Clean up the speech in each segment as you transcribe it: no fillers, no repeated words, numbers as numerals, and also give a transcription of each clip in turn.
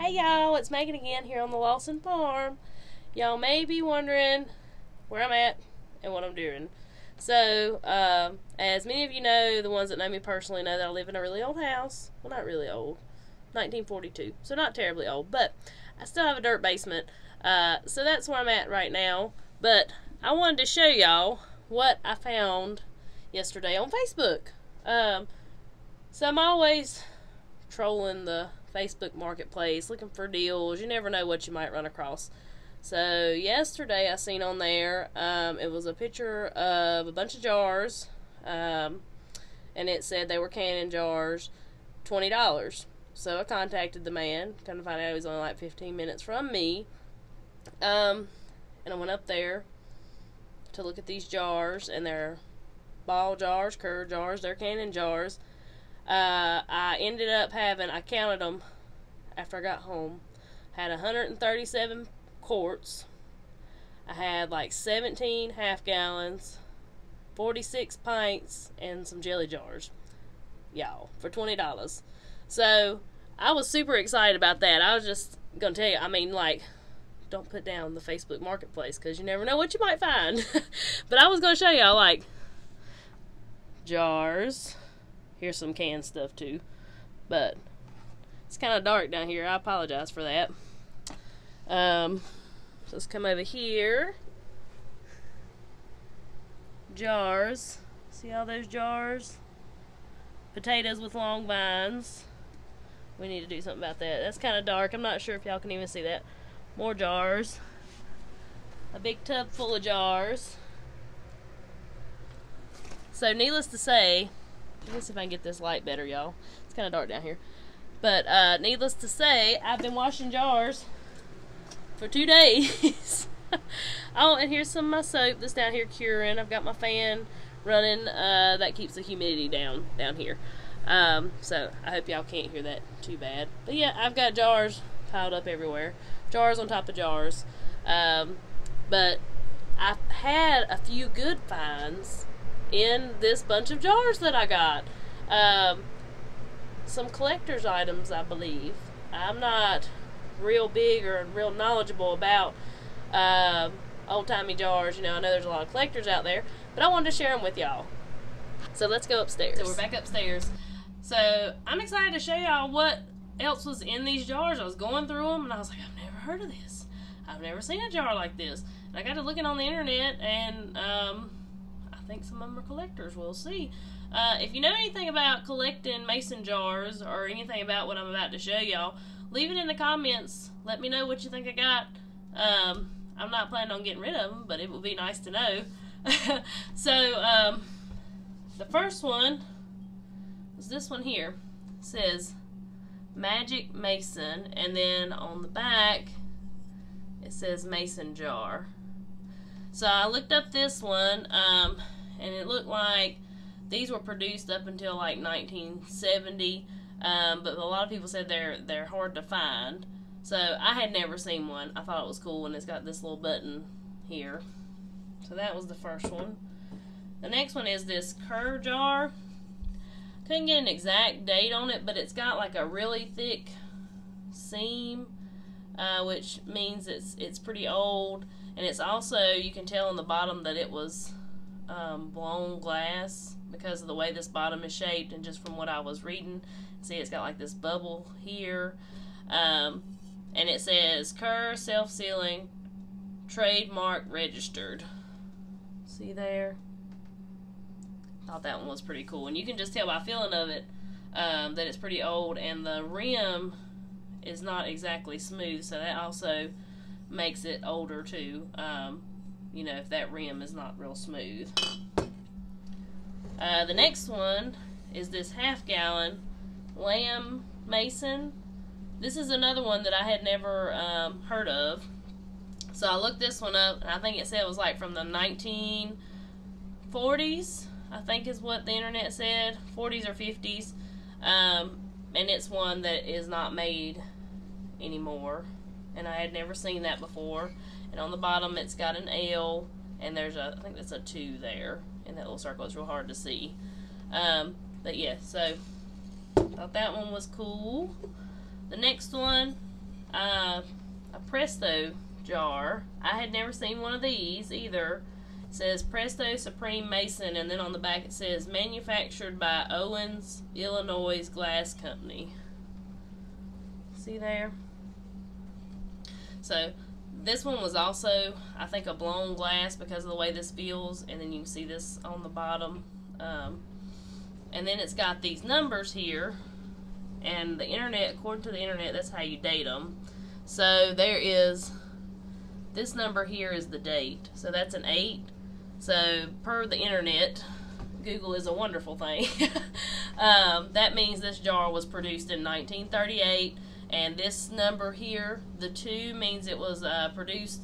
Hey y'all, it's Megan again here on the Lawson Farm. Y'all may be wondering where I'm at and what I'm doing. So, as many of you know, the ones that know me personally know that I live in a really old house. Well, not really old. 1942. So not terribly old, but I still have a dirt basement. So that's where I'm at right now. But I wanted to show y'all what I found yesterday on Facebook. So I'm always trolling the Facebook marketplace looking for deals. You never know what you might run across. So yesterday I seen on there it was a picture of a bunch of jars, and it said they were canning jars, $20. So I contacted the man, kind of find out he was only like 15 minutes from me, and I went up there to look at these jars, and they're ball jars, curd jars, they're canning jars. I ended up having, I counted them after I got home, had 137 quarts. I had like 17 half gallons, 46 pints, and some jelly jars, y'all, for $20. So I was super excited about that. I was just gonna tell you, I mean, like, don't put down the Facebook marketplace because you never know what you might find. But I was gonna show y'all, like, jars. Here's some canned stuff too, but it's kind of dark down here. I apologize for that. So let's come over here. Jars. See all those jars? Potatoes with long vines. We need to do something about that. That's kind of dark. I'm not sure if y'all can even see that. More jars. A big tub full of jars. So needless to say, let's see if I can get this light better, y'all. It's kind of dark down here. But needless to say, I've been washing jars for 2 days. Oh, and here's some of my soap that's down here curing. I've got my fan running. That keeps the humidity down here. So I hope y'all can't hear that too bad. But yeah, I've got jars piled up everywhere. Jars on top of jars. But I've had a few good finds in this bunch of jars that I got. Some collector's items, I believe. I'm not real big or real knowledgeable about old-timey jars. You know, I know there's a lot of collectors out there, but I wanted to share them with y'all. So let's go upstairs. So we're back upstairs. So I'm excited to show y'all what else was in these jars. I was going through them and I was like, I've never heard of this. I've never seen a jar like this. And I got to looking on the internet, and I think some of them are collectors. We'll see. If you know anything about collecting mason jars or anything about what I'm about to show y'all, leave it in the comments. Let me know what you think I got. I'm not planning on getting rid of them, but it would be nice to know. So, the first one is this one here. It says Magic Mason, and then on the back it says Mason Jar. So I looked up this one, and it looked like these were produced up until like 1970, but a lot of people said they're hard to find. So I had never seen one. I thought it was cool, and it's got this little button here. So that was the first one. The next one is this curd jar. Couldn't get an exact date on it, but it's got like a really thick seam, which means it's pretty old. And it's also, you can tell on the bottom that it was blown glass because of the way this bottom is shaped, and just from what I was reading. See, it's got like this bubble here. And it says Kerr self-sealing, trademark registered. See there? Thought that one was pretty cool. And you can just tell by feeling of it that it's pretty old, and the rim is not exactly smooth, so that also makes it older too. You know, if that rim is not real smooth. The next one is this half-gallon lamb mason. This is another one that I had never heard of. So I looked this one up, and I think it said it was like from the 1940s, I think is what the internet said, 40s or 50s. And it's one that is not made anymore, and I had never seen that before. And on the bottom it's got an L, and there's a, I think that's a 2 there in that little circle. It's real hard to see. But yeah, so thought that one was cool. The next one a Presto Jar. I had never seen one of these either. It says Presto Supreme Mason, and then on the back it says manufactured by Owens, Illinois Glass Company. See there? So this one was also, I think, a blown glass because of the way this feels, and then you can see this on the bottom. And then it's got these numbers here, and the internet, according to the internet, that's how you date them. So there is, this number here is the date, so that's an 8. So per the internet, Google is a wonderful thing. That means this jar was produced in 1938, and this number here, the 2, means it was produced,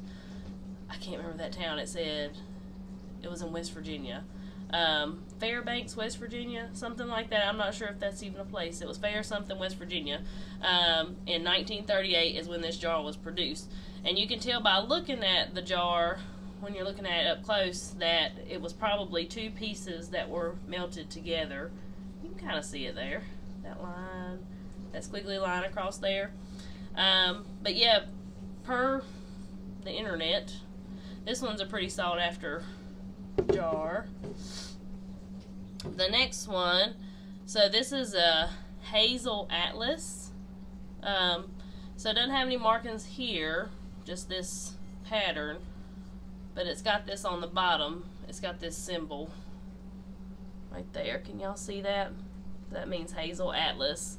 I can't remember that town. It said it was in West Virginia. Fairbanks, West Virginia, something like that. I'm not sure if that's even a place. It was Fair something, West Virginia. In 1938 is when this jar was produced. And you can tell by looking at the jar, when you're looking at it up close, that it was probably 2 pieces that were melted together. You can kind of see it there. That line, that squiggly line across there. But yeah, per the internet, this one's a pretty sought after jar. The next one, so this is a Hazel Atlas. So it doesn't have any markings here, just this pattern, but it's got this on the bottom. It's got this symbol right there. Can y'all see that? That means Hazel Atlas.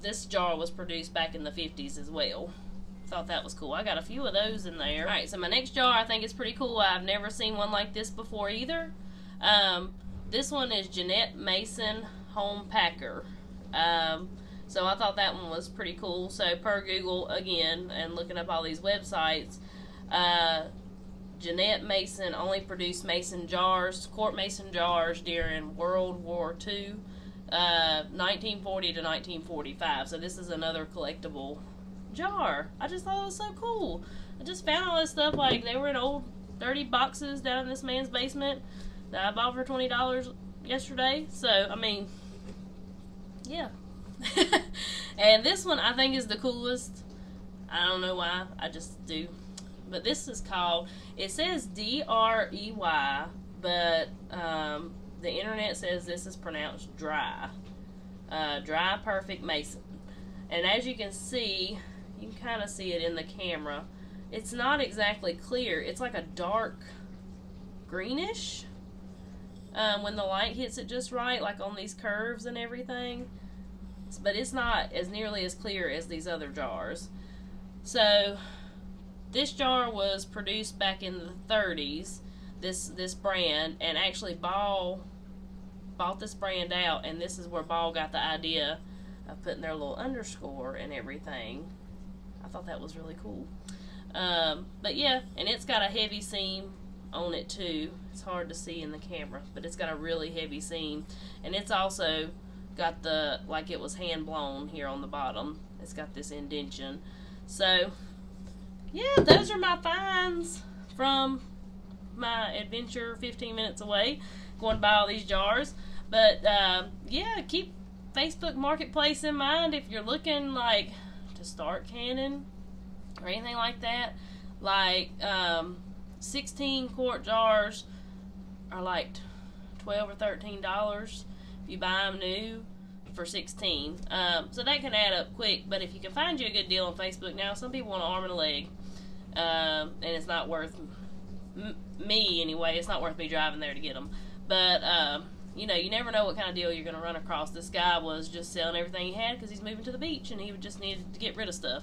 This jar was produced back in the 50s as well. Thought that was cool. I got a few of those in there. Alright, so my next jar I think is pretty cool. I've never seen one like this before either. This one is Jeanette Mason Home Packer. So I thought that one was pretty cool. So per Google again, and looking up all these websites, Jeanette Mason only produced mason jars, quart mason jars during World War II, 1940 to 1945. So this is another collectible jar. I just thought it was so cool. I just found all this stuff, like they were in old dirty boxes down in this man's basement that I bought for $20 yesterday. So I mean, yeah. And this one I think is the coolest. I don't know why, I just do. But this is called, it says D-R-E-Y, but the internet says this is pronounced dry. Dry Perfect Mason. And as you can see, you can kind of see it in the camera, it's not exactly clear. It's like a dark greenish when the light hits it just right, like on these curves and everything. But it's not as nearly as clear as these other jars. So this jar was produced back in the 30s, this brand, and actually Ball bought this brand out, and this is where Ball got the idea of putting their little underscore and everything. I thought that was really cool. But yeah, and it's got a heavy seam on it too. It's hard to see in the camera, but it's got a really heavy seam, and it's also got the, like it was hand blown here on the bottom. It's got this indentation. So yeah, those are my finds from my adventure 15 minutes away, going to buy all these jars. But yeah, keep Facebook Marketplace in mind if you're looking like to start canning or anything like that. Like 16 quart jars are like $12 or $13 if you buy them new for 16. So that can add up quick, but if you can find you a good deal on Facebook now, some people want an arm and a leg, and it's not worth me anyway. It's not worth me driving there to get them. But you know, you never know what kind of deal you're going to run across. This guy was just selling everything he had because he's moving to the beach and he just needed to get rid of stuff.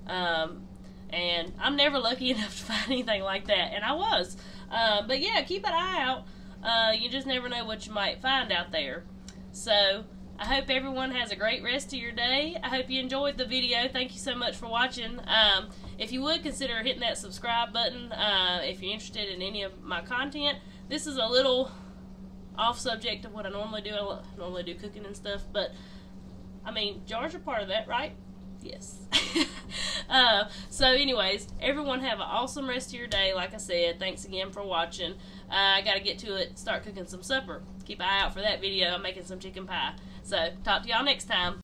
And I'm never lucky enough to find anything like that, and I was. But yeah, keep an eye out. You just never know what you might find out there. So I hope everyone has a great rest of your day. I hope you enjoyed the video. Thank you so much for watching. If you would, consider hitting that subscribe button if you're interested in any of my content. This is a little off subject of what I normally do. I normally do cooking and stuff, but I mean, jars are part of that, right? Yes. So anyways, everyone have an awesome rest of your day. Like I said, thanks again for watching. I gotta get to it, start cooking some supper. Keep an eye out for that video. I'm making some chicken pie. So talk to y'all next time.